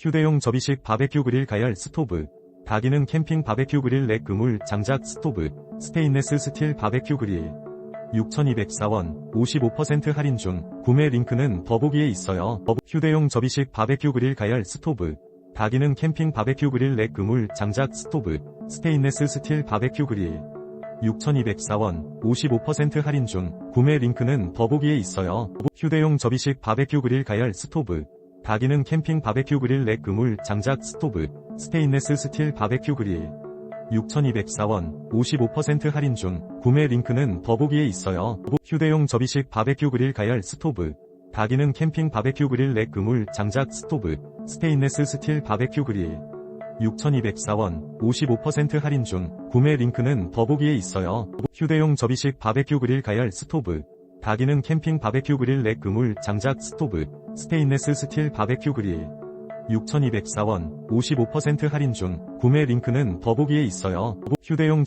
휴대용 접이식 바베큐 그릴 가열 스토브, 다기능 캠핑 바베큐 그릴 렉 그물 장작 스토브, 스테인레스 스틸 바베큐 그릴. 6,204원, 55% 할인 중. 구매 링크는 더보기에 있어요. 휴대용 접이식 바베큐 그릴 가열 스토브, 다기능 캠핑 바베큐 그릴 렉 그물 장작 스토브, 스테인레스 스틸 바베큐 그릴. 6,204원, 55% 할인 중. 구매 링크는 더보기에 있어요. 휴대용 접이식 바베큐 그릴 가열 스토브, 다기능 캠핑 바베큐 그릴 렉 그물 장작 스토브, 스테인레스 스틸 바베큐 그릴. 6,204원, 55% 할인 중. 구매 링크는 더보기에 있어요. 휴대용 접이식 바베큐 그릴 가열 스토브, 다기능 캠핑 바베큐 그릴 렉 그물 장작 스토브, 스테인레스 스틸 바베큐 그릴. 6,204원, 55% 할인 중. 구매 링크는 더보기에 있어요. 휴대용 접이식 바베큐 그릴 가열 스토브, 다기능 캠핑 바베큐 그릴 렉 그물 장작 스토브, 스테인레스 스틸 바베큐 그릴. 6,204원, 55% 할인 중. 구매 링크는 더보기에 있어요. 휴대용